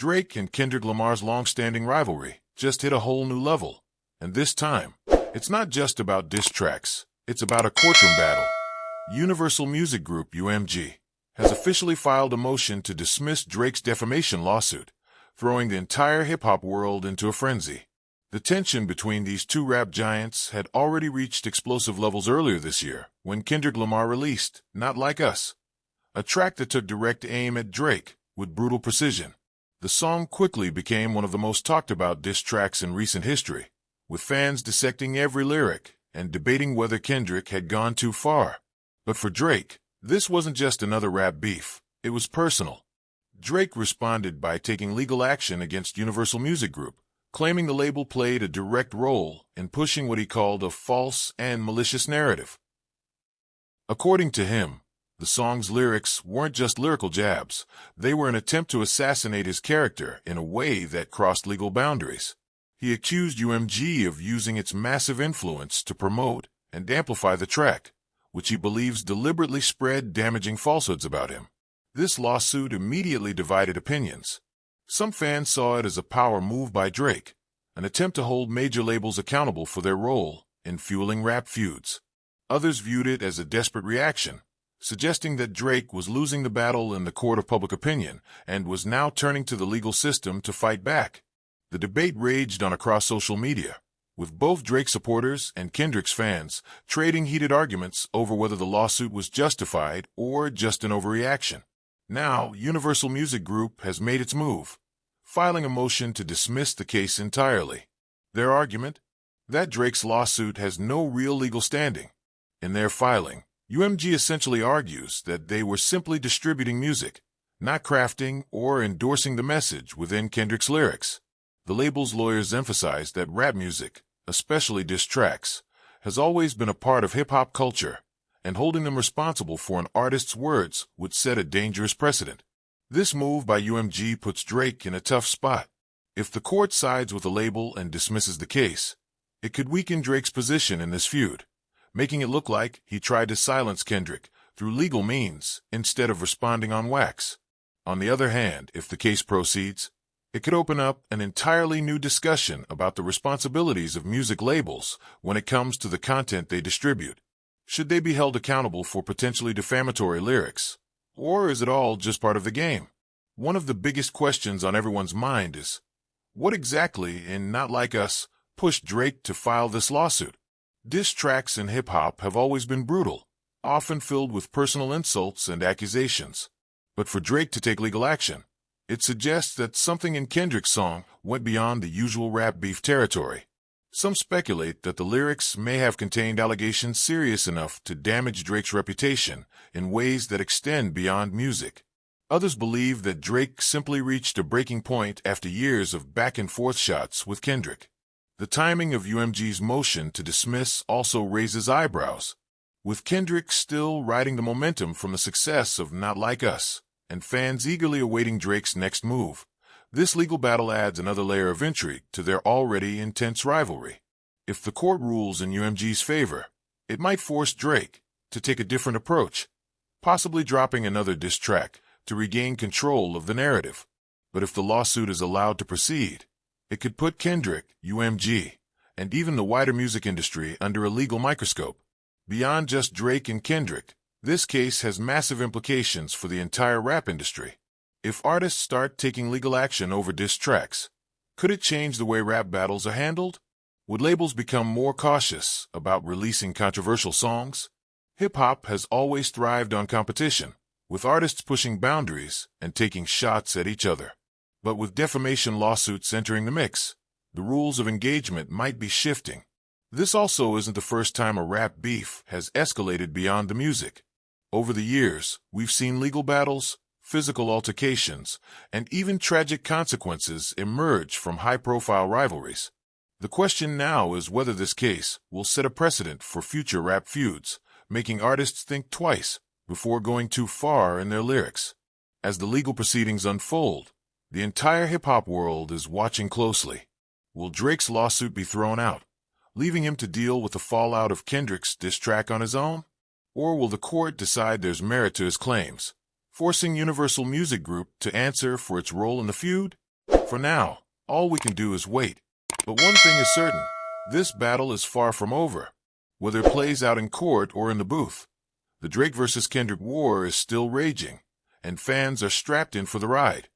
Drake and Kendrick Lamar's long-standing rivalry just hit a whole new level. And this time, it's not just about diss tracks, it's about a courtroom battle. Universal Music Group UMG has officially filed a motion to dismiss Drake's defamation lawsuit, throwing the entire hip-hop world into a frenzy. The tension between these two rap giants had already reached explosive levels earlier this year when Kendrick Lamar released Not Like Us, a track that took direct aim at Drake with brutal precision. The song quickly became one of the most talked about diss tracks in recent history, with fans dissecting every lyric and debating whether Kendrick had gone too far. But for Drake, this wasn't just another rap beef, it was personal. Drake responded by taking legal action against Universal Music Group, claiming the label played a direct role in pushing what he called a false and malicious narrative. According to him, the song's lyrics weren't just lyrical jabs, they were an attempt to assassinate his character in a way that crossed legal boundaries. He accused UMG of using its massive influence to promote and amplify the track, which he believes deliberately spread damaging falsehoods about him. This lawsuit immediately divided opinions. Some fans saw it as a power move by Drake, an attempt to hold major labels accountable for their role in fueling rap feuds. Others viewed it as a desperate reaction, suggesting that Drake was losing the battle in the court of public opinion and was now turning to the legal system to fight back. The debate raged on across social media, with both Drake supporters and Kendrick's fans trading heated arguments over whether the lawsuit was justified or just an overreaction. Now, Universal Music Group has made its move, filing a motion to dismiss the case entirely. Their argument? That Drake's lawsuit has no real legal standing. In their filing, UMG essentially argues that they were simply distributing music, not crafting or endorsing the message within Kendrick's lyrics. The label's lawyers emphasize that rap music, especially diss tracks, has always been a part of hip-hop culture, and holding them responsible for an artist's words would set a dangerous precedent. This move by UMG puts Drake in a tough spot. If the court sides with the label and dismisses the case, it could weaken Drake's position in this feud, making it look like he tried to silence Kendrick through legal means instead of responding on wax. On the other hand, if the case proceeds, it could open up an entirely new discussion about the responsibilities of music labels when it comes to the content they distribute. Should they be held accountable for potentially defamatory lyrics? Or is it all just part of the game? One of the biggest questions on everyone's mind is, what exactly in Not Like Us pushed Drake to file this lawsuit? Diss tracks in hip-hop have always been brutal, often filled with personal insults and accusations. But for Drake to take legal action, it suggests that something in Kendrick's song went beyond the usual rap beef territory. Some speculate that the lyrics may have contained allegations serious enough to damage Drake's reputation in ways that extend beyond music. Others believe that Drake simply reached a breaking point after years of back-and-forth shots with Kendrick. The timing of UMG's motion to dismiss also raises eyebrows, with Kendrick still riding the momentum from the success of Not Like Us, and fans eagerly awaiting Drake's next move. This legal battle adds another layer of intrigue to their already intense rivalry. If the court rules in UMG's favor, it might force Drake to take a different approach, possibly dropping another diss track to regain control of the narrative. But if the lawsuit is allowed to proceed, it could put Kendrick, UMG, and even the wider music industry under a legal microscope. Beyond just Drake and Kendrick, this case has massive implications for the entire rap industry. If artists start taking legal action over diss tracks, could it change the way rap battles are handled? Would labels become more cautious about releasing controversial songs? Hip-hop has always thrived on competition, with artists pushing boundaries and taking shots at each other. But with defamation lawsuits entering the mix, the rules of engagement might be shifting. This also isn't the first time a rap beef has escalated beyond the music. Over the years, we've seen legal battles, physical altercations, and even tragic consequences emerge from high-profile rivalries. The question now is whether this case will set a precedent for future rap feuds, making artists think twice before going too far in their lyrics. As the legal proceedings unfold, the entire hip-hop world is watching closely. Will Drake's lawsuit be thrown out, leaving him to deal with the fallout of Kendrick's diss track on his own? Or will the court decide there's merit to his claims, forcing Universal Music Group to answer for its role in the feud? For now, all we can do is wait. But one thing is certain, this battle is far from over. Whether it plays out in court or in the booth, the Drake versus Kendrick war is still raging, and fans are strapped in for the ride.